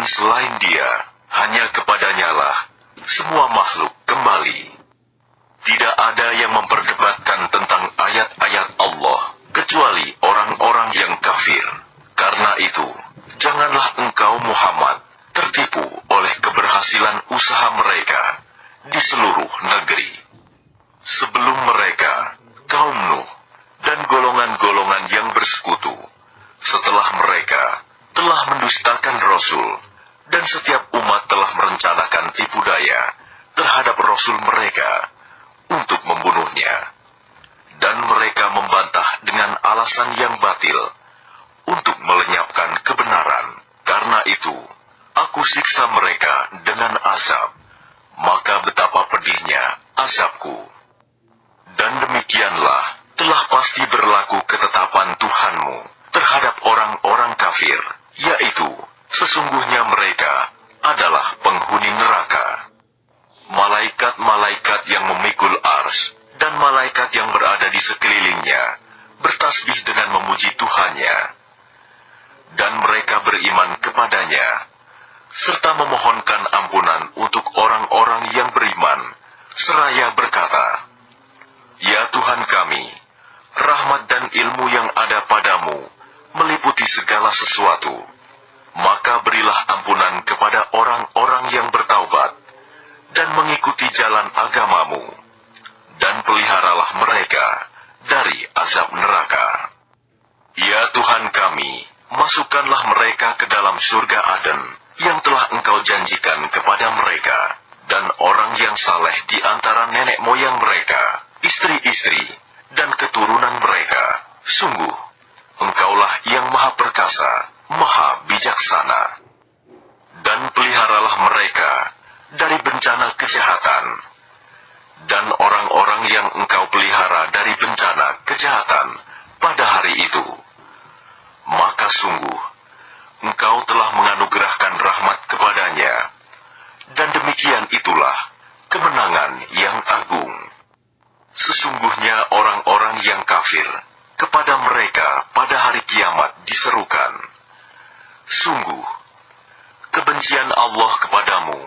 selain Dia, hanya kepadanyalah semua makhluk kembali. Tidak ada yang memperdebatkan tentang ayat-ayat Allah, kecuali orang-orang yang kafir. Karena itu, janganlah engkau Muhammad tertipu oleh keberhasilan usaha mereka di seluruh negeri. Sebelum mereka, kaum Nuh dan golongan-golongan yang bersekutu, setelah mereka telah mendustakan Rasul, dan setiap umat telah merencanakan tipu daya terhadap Rasul mereka untuk membunuhnya. Dan mereka membantah dengan alasan yang batil untuk melenyapkan kebenaran. Karena itu, aku siksa mereka dengan azab, maka betapa pedihnya azabku. Dan demikianlah telah pasti berlaku ketetapan Tuhanmu terhadap orang-orang kafir, yaitu sesungguhnya mereka adalah penghuni neraka. Malaikat-malaikat yang memikul ars dan malaikat yang berada di sekelilingnya bertasbih dengan memuji Tuhannya. Dan mereka beriman kepadanya, serta memohonkan ampunan untuk orang-orang yang beriman, seraya berkata, Ya Tuhan kami, rahmat dan ilmu yang ada padamu meliputi segala sesuatu. Maka berilah ampunan kepada orang-orang yang bertaubat dan mengikuti jalan agamamu, dan peliharalah mereka dari azab neraka. Ya Tuhan kami, masukkanlah mereka ke dalam surga Aden yang telah Engkau janjikan kepada mereka, dan orang yang saleh di antara nenek moyang mereka, istri-istri, dan keturunan mereka. Sungguh, Engkaulah yang maha perkasa, maha bijaksana. Dan peliharalah mereka dari bencana kejahatan. Dan orang-orang yang Engkau pelihara dari bencana kejahatan pada hari itu, maka sungguh Engkau telah menganugerahkan rahmat kepadanya, dan demikian itulah kemenangan yang agung. Sesungguhnya orang-orang yang kafir, kepada mereka pada hari kiamat diserukan, sungguh, kebencian Allah kepadamu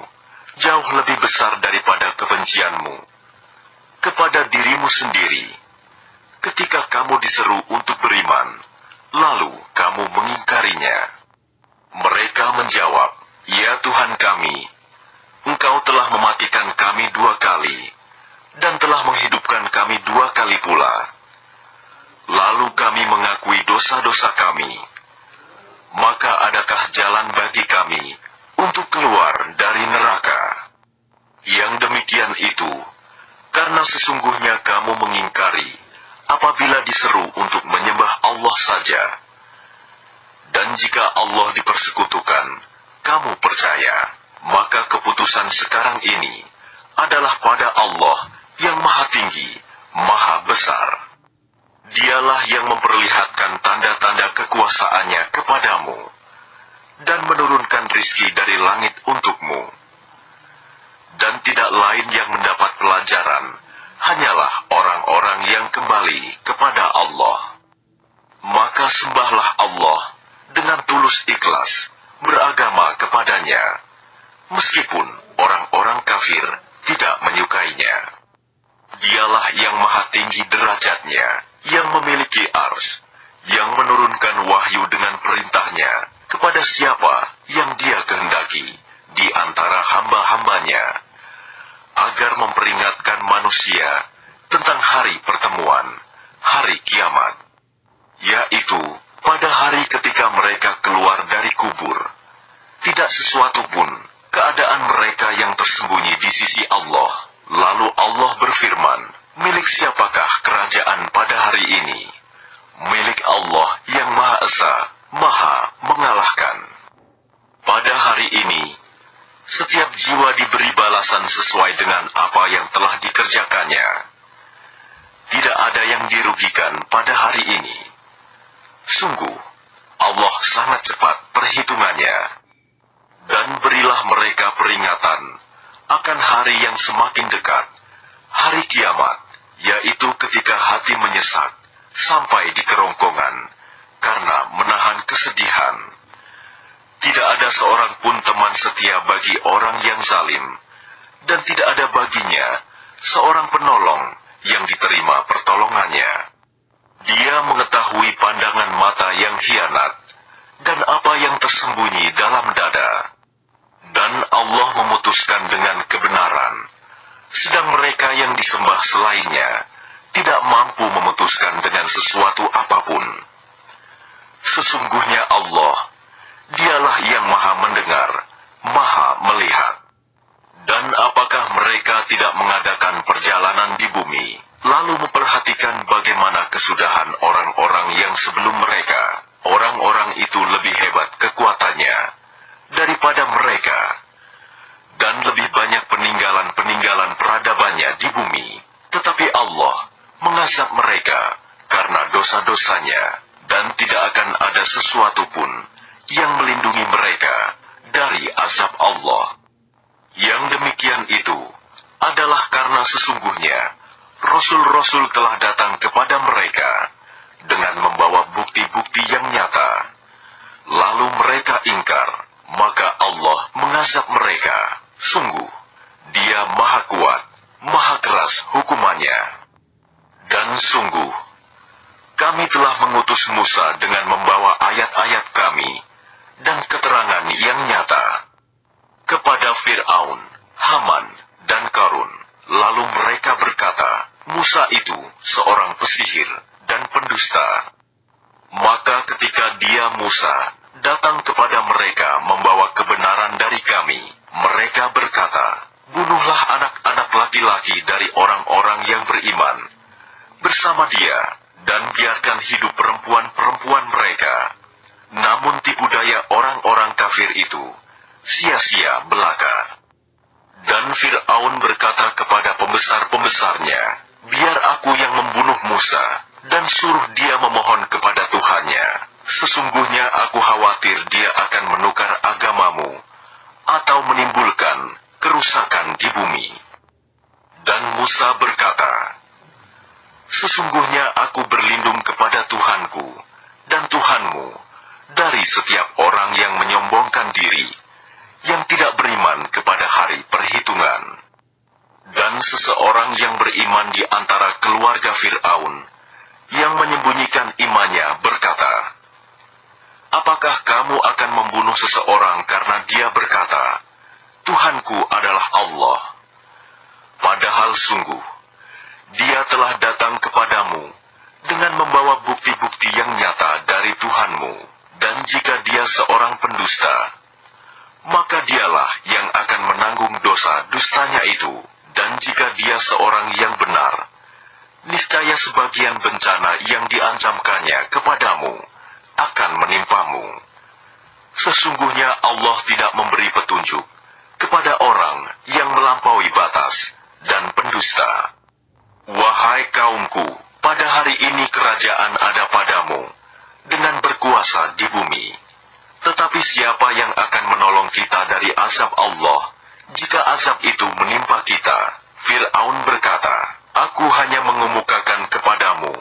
jauh lebih besar daripada kebencianmu kepada dirimu sendiri, ketika kamu diseru untuk beriman, lalu kamu mengingkarinya. Mereka menjawab, Ya Tuhan kami, Engkau telah mematikan kami 2 kali, dan telah menghidupkan kami 2 kali pula. Lalu kami mengakui dosa-dosa kami. Maka adakah jalan bagi kami untuk keluar dari neraka? Yang demikian itu, karena sesungguhnya kamu mengingkari apabila diseru untuk menyembah Allah saja. Dan jika Allah dipersekutukan, kamu percaya, maka keputusan sekarang ini adalah pada Allah yang maha tinggi, maha besar. Dialah yang memperlihatkan tanda-tanda kekuasaannya kepadamu, dan menurunkan rizki dari langit untukmu. Dan tidak lain yang mendapat pelajaran, hanyalah orang-orang yang kembali kepada Allah. Maka sembahlah Allah dengan tulus ikhlas, beragama kepadanya, meskipun orang-orang kafir tidak menyukainya. Dialah yang maha tinggi derajatnya, yang memiliki ars, yang menurunkan wahyu dengan perintahnya kepada siapa yang dia kehendaki di antara hamba-hambanya, agar memperingatkan manusia tentang hari pertemuan, hari kiamat, yaitu pada hari ketika mereka keluar dari kubur. Tidak sesuatu pun keadaan mereka yang tersembunyi di sisi Allah. Lalu Allah berfirman, milik siapakah kerajaan pada hari ini? Milik Allah yang Maha Esa, Maha mengalahkan. Pada hari ini, setiap jiwa diberi balasan sesuai dengan apa yang telah dikerjakannya. Tidak ada yang dirugikan pada hari ini. Sungguh, Allah sangat cepat perhitungannya. Dan berilah mereka peringatan akan hari yang semakin dekat, hari kiamat, yaitu ketika hati menyesak sampai di kerongkongan karena menahan kesedihan. Tidak ada seorang pun teman setia bagi orang yang zalim, dan tidak ada baginya seorang penolong yang diterima pertolongannya. Dia mengetahui pandangan mata yang khianat, dan apa yang tersembunyi dalam dada. Dan Allah memutuskan dengan kebenaran, sedang mereka yang disembah selainnya tidak mampu memutuskan dengan sesuatu apapun. Sesungguhnya Allah, Dialah yang maha mendengar, maha melihat. Dan apakah mereka tidak mengadakan perjalanan di bumi, lalu memperhatikan bagaimana kesudahan orang-orang yang sebelum mereka? Orang-orang itu lebih hebat kekuatannya daripada mereka, dan lebih banyak peninggalan-peninggalan peradabannya di bumi. Tetapi Allah mengazab mereka karena dosa-dosanya, dan tidak akan ada sesuatu pun yang melindungi mereka dari azab Allah. Yang demikian itu adalah karena sesungguhnya Rasul-Rasul telah datang kepada mereka dengan membawa bukti-bukti yang nyata. Lalu mereka ingkar, maka Allah mengazab mereka. Sungguh, Dia maha kuat, maha keras hukumannya. Dan sungguh, kami telah mengutus Musa dengan membawa ayat-ayat kami dan keterangan yang nyata kepada Fir'aun, Haman, dan Qarun. Lalu mereka berkata, Musa itu seorang pesihir dan pendusta. Maka ketika dia Musa datang kepada mereka membawa kebenaran dari kami, mereka berkata, bunuhlah anak-anak laki-laki dari orang-orang yang beriman bersama dia, dan biarkan hidup perempuan-perempuan mereka. Namun tipu daya orang-orang kafir itu sia-sia belaka. Dan Fir'aun berkata kepada pembesar-pembesarnya, biar aku yang membunuh Musa, dan suruh dia memohon kepada Tuhannya. Sesungguhnya aku khawatir dia akan menukar agamamu, atau menimbulkan kerusakan di bumi. Dan Musa berkata, sesungguhnya aku berlindung kepada Tuhanku dan Tuhanmu dari setiap orang yang menyombongkan diri, yang tidak beriman kepada hari perhitungan. Dan seseorang yang beriman di antara keluarga Fir'aun, yang menyembunyikan imannya berkata, apakah kamu akan membunuh seseorang karena dia berkata, Tuhanku adalah Allah? Padahal sungguh, dia telah datang kepadamu dengan membawa bukti-bukti yang nyata dari Tuhanmu. Dan jika dia seorang pendusta, maka dialah yang akan menanggung dosa dustanya itu. Dan jika dia seorang yang benar, niscaya sebagian bencana yang diancamkannya kepadamu akan menimpamu. Sesungguhnya Allah tidak memberi petunjuk kepada orang yang melampaui batas dan pendusta. Wahai kaumku, pada hari ini kerajaan ada padamu dengan berkuasa di bumi. Tetapi siapa yang akan menolong kita dari azab Allah jika azab itu menimpa kita? Fir'aun berkata, aku hanya mengemukakan kepadamu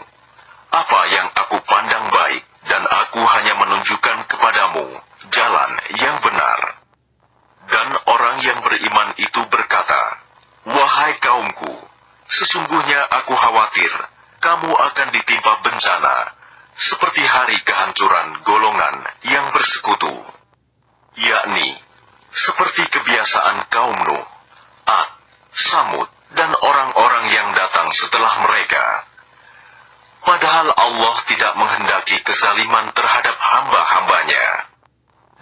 apa yang aku pandang baik, dan aku hanya menunjukkan kepadamu jalan yang benar. Dan orang yang beriman itu berkata, wahai kaumku, sesungguhnya aku khawatir kamu akan ditimpa bencana seperti hari kehancuran golongan yang bersekutu, yakni seperti kebiasaan kaum Nuh, Ad, Samud, dan orang-orang yang datang setelah mereka. Padahal Allah tidak menghendaki kezaliman terhadap hamba-hambanya.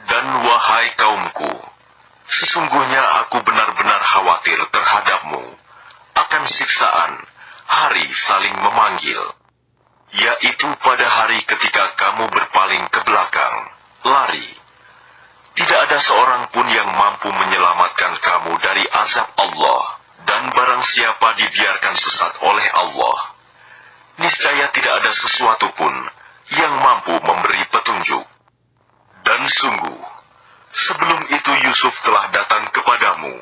Dan wahai kaumku, sesungguhnya aku benar-benar khawatir terhadapmu akan siksaan hari saling memanggil, yaitu pada hari ketika kamu berpaling ke belakang, lari. Tidak ada seorang pun yang mampu menyelamatkan kamu dari azab Allah, dan barang siapa dibiarkan sesat oleh Allah, niscaya tidak ada sesuatu pun yang mampu memberi petunjuk. Dan sungguh, sebelum itu Yusuf telah datang kepadamu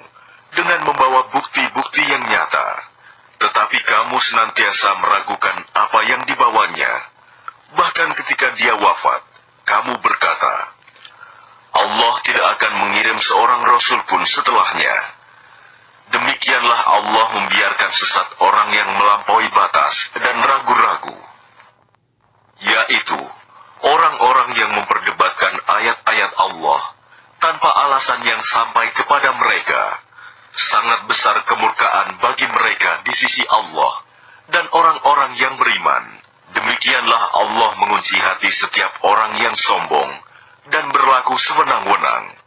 dengan membawa bukti-bukti yang nyata, tetapi kamu senantiasa meragukan apa yang dibawanya. Bahkan ketika dia wafat, kamu berkata, Allah tidak akan mengirim seorang rasul pun setelahnya. Demikianlah Allah membiarkan sesat orang yang melampaui batas dan ragu-ragu, yaitu orang-orang yang memperdebatkan ayat-ayat Allah tanpa alasan yang sampai kepada mereka. Sangat besar kemurkaan bagi mereka di sisi Allah dan orang-orang yang beriman. Demikianlah Allah mengunci hati setiap orang yang sombong dan berlaku sewenang-wenang.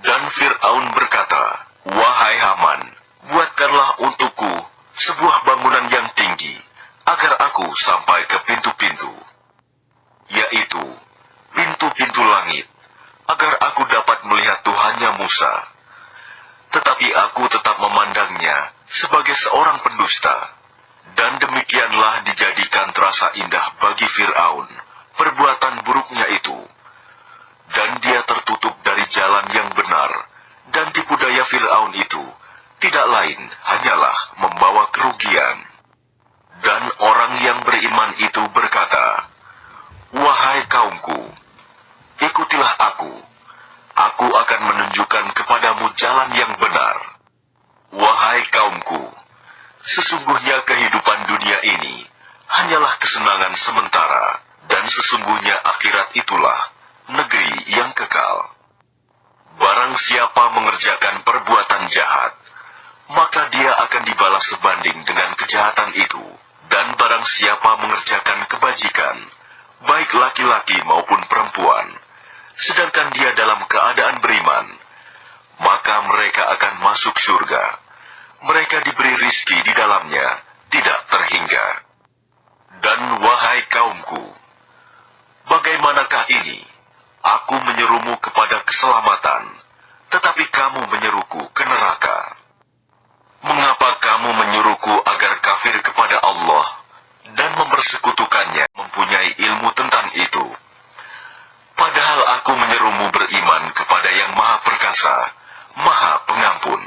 Dan Fir'aun berkata, "Wahai Haman, buatkanlah untukku sebuah bangunan yang tinggi, agar aku sampai ke pintu-pintu, yaitu pintu-pintu langit, agar aku dapat melihat Tuhannya Musa." Tetapi aku tetap memandangnya sebagai seorang pendusta. Dan demikianlah dijadikan terasa indah bagi Fir'aun perbuatan buruknya itu. Dan dia tertutup dari jalan yang benar, dan tipu daya Fir'aun itu tidak lain hanyalah membawa kerugian. Dan orang yang beriman itu berkata, "Wahai kaumku, ikutilah aku. Aku akan menunjukkan kepadamu jalan yang benar. Wahai kaumku, sesungguhnya kehidupan dunia ini hanyalah kesenangan sementara, dan sesungguhnya akhirat itulah negeri yang kekal. Barang siapa mengerjakan perbuatan jahat, maka dia akan dibalas sebanding dengan kejahatan itu. Dan barang siapa mengerjakan kebajikan, baik laki-laki maupun perempuan, sedangkan dia dalam keadaan beriman, maka mereka akan masuk surga. Mereka diberi rizki di dalamnya, tidak terhingga. Dan wahai kaumku, bagaimanakah ini? Aku menyerumu kepada keselamatan, tetapi kamu menyeruku ke neraka. Mengapa kamu menyuruhku agar kafir kepada Allah dan mempersekutukannya, mempunyai ilmu tentang itu? Padahal aku menyerumu beriman kepada yang Maha Perkasa, Maha Pengampun.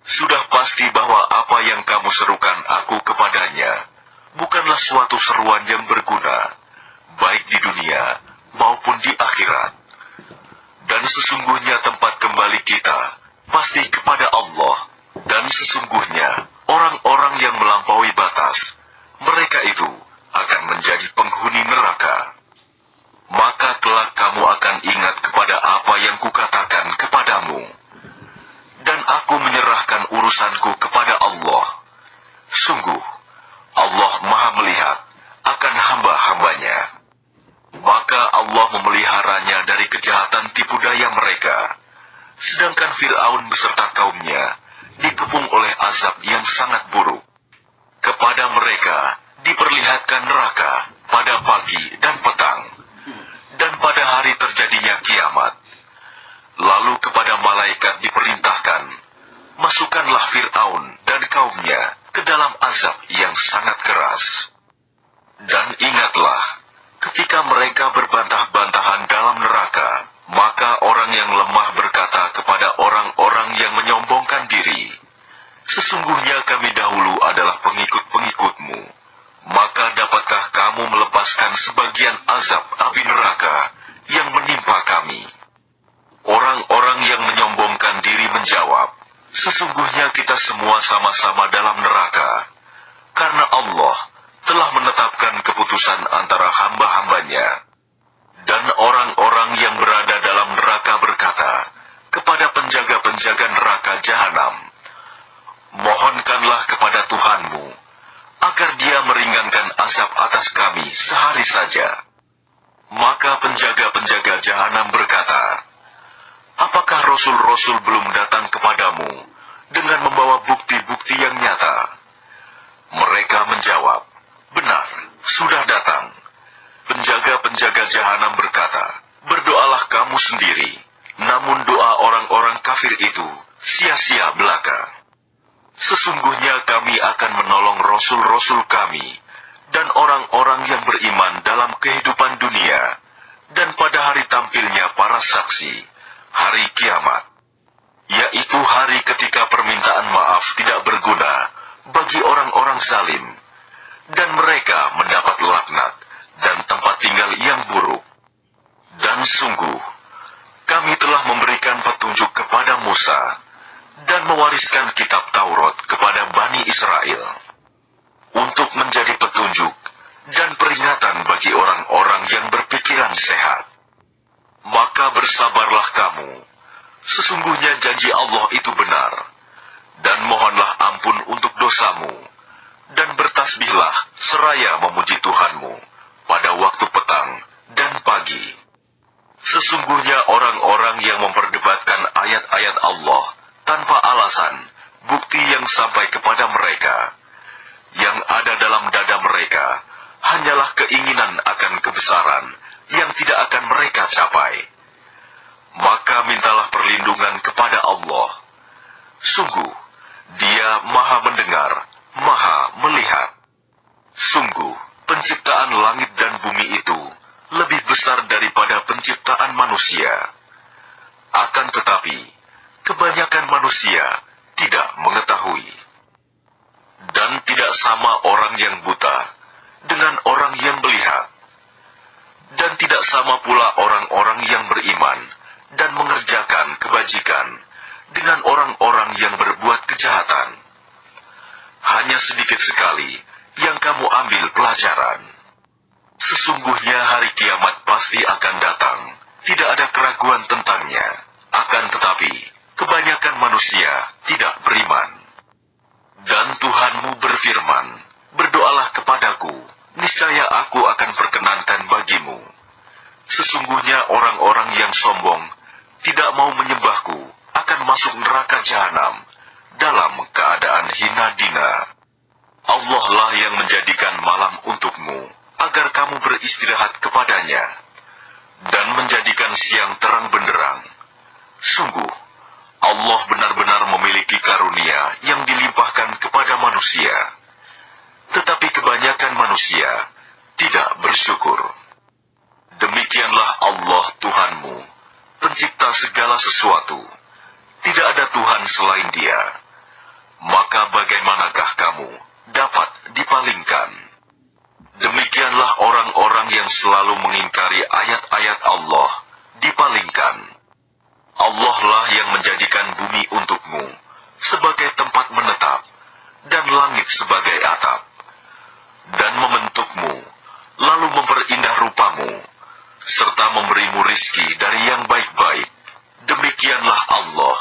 Sudah pasti bahwa apa yang kamu serukan aku kepadanya bukanlah suatu seruan yang berguna, baik di dunia maupun di akhirat. Dan sesungguhnya tempat kembali kita pasti kepada Allah. Dan sesungguhnya orang-orang yang melampaui batas, mereka itu akan menjadi penghuni neraka. Maka kelak kamu akan ingat kepada apa yang kukatakan kepadamu. Dan aku menyerahkan urusanku kepada Allah. Sungguh, Allah Maha melihat akan hamba-hambanya. Maka Allah memeliharanya dari kejahatan tipu daya mereka. Sedangkan Fir'aun beserta kaumnya dikepung oleh azab yang sangat buruk. Kepada mereka diperlihatkan neraka pada pagi dan petang, dan pada hari terjadinya kiamat. Lalu kepada malaikat diperintahkan, masukkanlah Fir'aun dan kaumnya ke dalam azab yang sangat keras. Dan ingatlah, ketika mereka berbantah-bantahan dalam neraka, maka orang yang lemah berkata kepada orang-orang yang menyombongkan diri, "Sesungguhnya kami dahulu adalah pengikut-pengikutmu. Maka dapatkah kamu melepaskan sebagian azab api neraka yang menimpa kami?" Orang-orang yang menyombongkan diri menjawab, "Sesungguhnya kita semua sama-sama dalam neraka, karena Allah telah menetapkan keputusan antara hamba-hambanya." Dan orang-orang yang berada dalam neraka berkata kepada penjaga-penjaga neraka jahanam, "Mohonkanlah kepada Tuhanmu, agar dia meringankan azab atas kami sehari saja." Maka penjaga-penjaga jahanam berkata, "Apakah Rasul-Rasul belum datang kepadamu dengan membawa bukti-bukti yang nyata?" Mereka menjawab, "Benar, sudah datang." Penjaga-penjaga jahanam berkata, "Berdoalah kamu sendiri." Namun doa orang-orang kafir itu sia-sia belaka. Sesungguhnya kami akan menolong Rasul-Rasul kami dan orang-orang yang beriman dalam kehidupan dunia dan pada hari tampilnya para saksi, hari kiamat, yaitu hari ketika permintaan maaf tidak berguna bagi orang-orang zalim, dan mereka mendapat laknat dan tempat tinggal yang buruk. Dan sungguh, telah memberikan petunjuk kepada Musa dan mewariskan kitab Taurat kepada Bani Israel untuk menjadi petunjuk dan peringatan bagi orang-orang yang berpikiran sehat. Maka bersabarlah kamu, sesungguhnya janji Allah itu benar, dan mohonlah ampun untuk dosamu, dan bertasbihlah seraya memuji Tuhanmu pada waktu petang dan pagi. Sesungguhnya orang-orang yang memperdebatkan ayat-ayat Allah tanpa alasan, bukti yang sampai kepada mereka, yang ada dalam dada mereka hanyalah keinginan akan kebesaran yang tidak akan mereka capai. Maka mintalah perlindungan kepada Allah. Sungguh, Dia Maha mendengar, Maha melihat. Sungguh, penciptaan langit dan bumi itu lebih besar daripada penciptaan manusia. Akan tetapi, kebanyakan manusia tidak mengetahui. Dan tidak sama orang yang buta dengan orang yang melihat. Dan tidak sama pula orang-orang yang beriman dan mengerjakan kebajikan dengan orang-orang yang berbuat kejahatan. Hanya sedikit sekali yang kamu ambil pelajaran. Sesungguhnya hari kiamat pasti akan datang, tidak ada keraguan tentangnya. Akan tetapi, kebanyakan manusia tidak beriman. Dan Tuhanmu berfirman, berdoalah kepadaku, niscaya aku akan perkenankan bagimu. Sesungguhnya orang-orang yang sombong tidak mau menyembahku akan masuk neraka jahanam dalam keadaan hina dina. Allah lah yang menjadikan malam untukmu agar kamu beristirahat kepadanya, dan menjadikan siang terang benderang. Sungguh, Allah benar-benar memiliki karunia yang dilimpahkan kepada manusia, tetapi kebanyakan manusia tidak bersyukur. Demikianlah Allah Tuhanmu, pencipta segala sesuatu. Tidak ada Tuhan selain Dia. Maka bagaimanakah kamu dapat dipalingkan? Demikianlah orang-orang yang selalu mengingkari ayat-ayat Allah dipalingkan. Allah lah yang menjadikan bumi untukmu sebagai tempat menetap dan langit sebagai atap, dan membentukmu lalu memperindah rupamu serta memberimu rizki dari yang baik-baik. Demikianlah Allah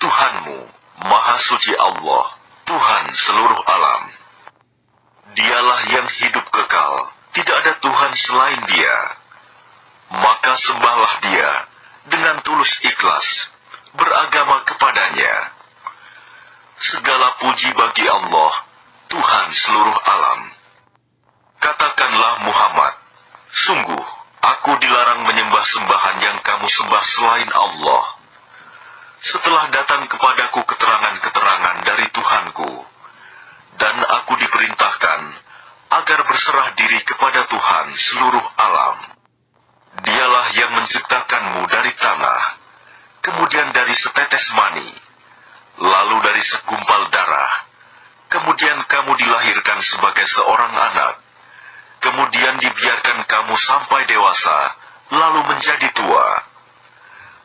Tuhanmu, Maha Suci Allah, Tuhan seluruh alam. Dialah yang hidup kekal, tidak ada Tuhan selain Dia. Maka sembahlah Dia dengan tulus ikhlas, beragama kepadanya. Segala puji bagi Allah, Tuhan seluruh alam. Katakanlah Muhammad, sungguh, aku dilarang menyembah sembahan yang kamu sembah selain Allah. Setelah datang kepadaku keterangan-keterangan dari Tuhanku, dan aku diperintahkan agar berserah diri kepada Tuhan seluruh alam. Dialah yang menciptakanmu dari tanah, kemudian dari setetes mani, lalu dari segumpal darah, kemudian kamu dilahirkan sebagai seorang anak, kemudian dibiarkan kamu sampai dewasa, lalu menjadi tua.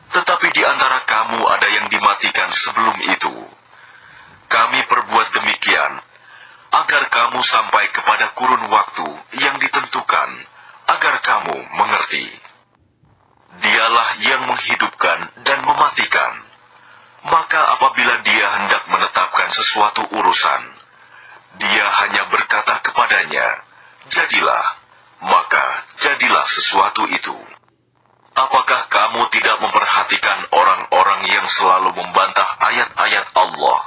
Tetapi di antara kamu ada yang dimatikan sebelum itu. Kami perbuat demikian, agar kamu sampai kepada kurun waktu yang ditentukan, agar kamu mengerti. Dialah yang menghidupkan dan mematikan. Maka apabila Dia hendak menetapkan sesuatu urusan, Dia hanya berkata kepadanya, jadilah, maka jadilah sesuatu itu. Apakah kamu tidak memperhatikan orang-orang yang selalu membantah ayat-ayat Allah?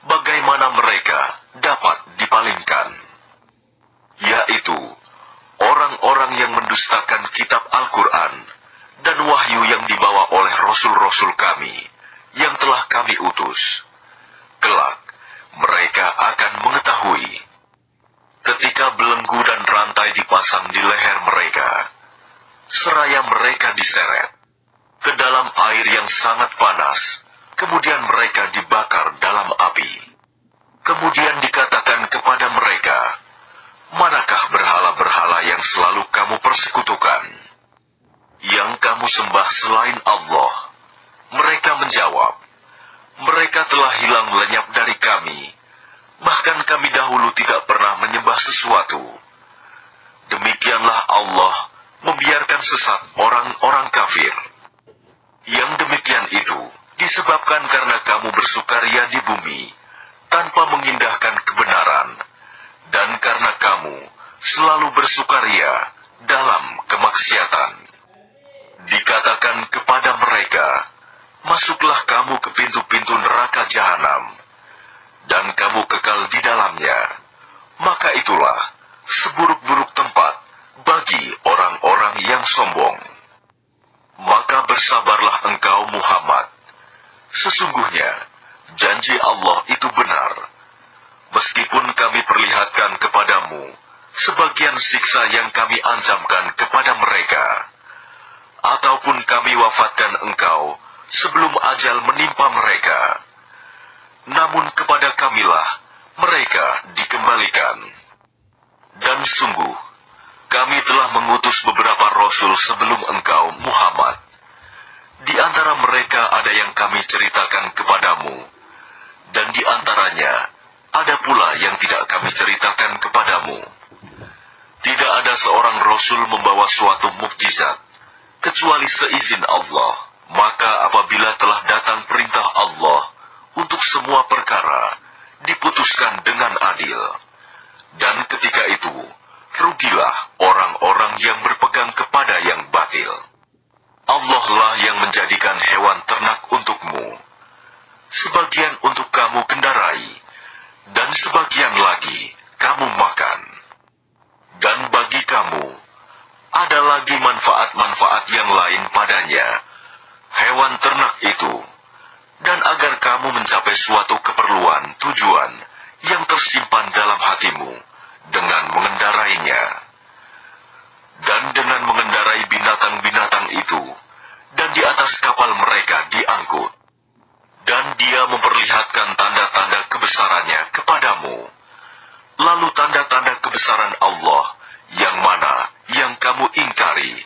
Bagaimana mereka dapat dipalingkan? Yaitu orang-orang yang mendustakan kitab Al-Quran dan wahyu yang dibawa oleh rasul-rasul kami yang telah kami utus. Kelak, mereka akan mengetahui. Ketika belenggu dan rantai dipasang di leher mereka, seraya mereka diseret ke dalam air yang sangat panas, kemudian mereka dibakar dalam api. Kemudian dikatakan kepada mereka, manakah berhala-berhala yang selalu kamu persekutukan? Yang kamu sembah selain Allah?" Mereka menjawab, "Mereka telah hilang lenyap dari kami. Bahkan kami dahulu tidak pernah menyembah sesuatu." Demikianlah Allah membiarkan sesat orang-orang kafir. Yang demikian itu disebabkan karena kamu bersukaria di bumi tanpa mengindahkan kebenaran, dan karena kamu selalu bersukaria dalam kemaksiatan. Dikatakan kepada mereka, "Masuklah kamu ke pintu-pintu neraka jahanam, dan kamu kekal di dalamnya." Maka itulah seburuk-buruk tempat bagi orang-orang yang sombong. Maka bersabarlah engkau Muhammad. Sesungguhnya janji Allah itu benar. Meskipun kami perlihatkan kepadamu sebagian siksa yang kami ancamkan kepada mereka, ataupun kami wafatkan engkau sebelum ajal menimpa mereka, namun kepada kamilah mereka dikembalikan. Dan sungguh, kami telah mengutus beberapa rasul sebelum engkau, Muhammad. Di antara mereka ada yang kami ceritakan kepadamu, dan di antaranya ada pula yang tidak kami ceritakan kepadamu. Tidak ada seorang rasul membawa suatu mukjizat, kecuali seizin Allah. Maka apabila telah datang perintah Allah untuk semua perkara, diputuskan dengan adil. Dan ketika itu, rugilah orang-orang yang berpegang kepada yang batil. Allah lah yang menjadikan hewan ternak untukmu, sebagian untuk kamu kendarai, dan sebagian lagi kamu makan. Dan bagi kamu, ada lagi manfaat-manfaat yang lain padanya, hewan ternak itu, dan agar kamu mencapai suatu keperluan tujuan yang tersimpan dalam hatimu dengan mengendarainya. Dan dengan mengendarai binatang-binatang itu, dan di atas kapal mereka diangkut. Dan dia memperlihatkan tanda-tanda kebesarannya kepadamu. Lalu tanda-tanda kebesaran Allah yang mana yang kamu ingkari.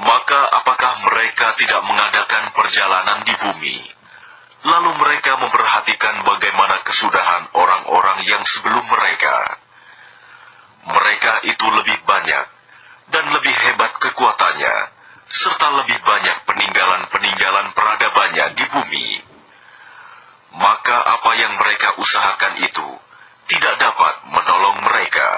Maka apakah mereka tidak mengadakan perjalanan di bumi, lalu mereka memperhatikan bagaimana kesudahan orang-orang yang sebelum mereka? Mereka itu lebih banyak dan lebih hebat kekuatannya, serta lebih banyak peninggalan-peninggalan peradabannya di bumi. Maka apa yang mereka usahakan itu tidak dapat menolong mereka.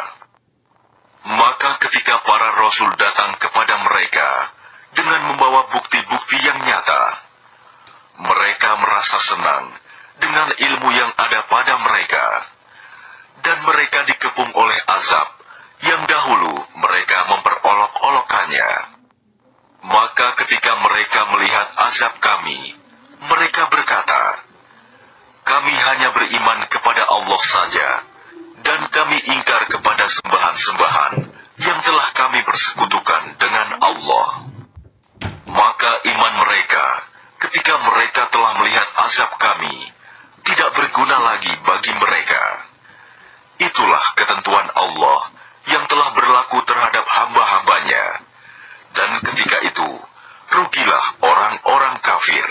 Maka ketika para rasul datang kepada mereka dengan membawa bukti-bukti yang nyata, mereka merasa senang dengan ilmu yang ada pada mereka, dan mereka dikepung oleh azab yang dahulu mereka memperolok-olokannya. Maka ketika mereka melihat azab kami, mereka berkata, "Kami hanya beriman kepada Allah saja, dan kami ingkar kepada sembahan-sembahan yang telah kami persekutukan dengan Allah." Maka iman mereka ketika mereka telah melihat azab kami tidak berguna lagi bagi mereka. Itulah ketentuan Allah yang telah berlaku terhadap hamba-hambanya, dan ketika itu rugilah orang-orang kafir.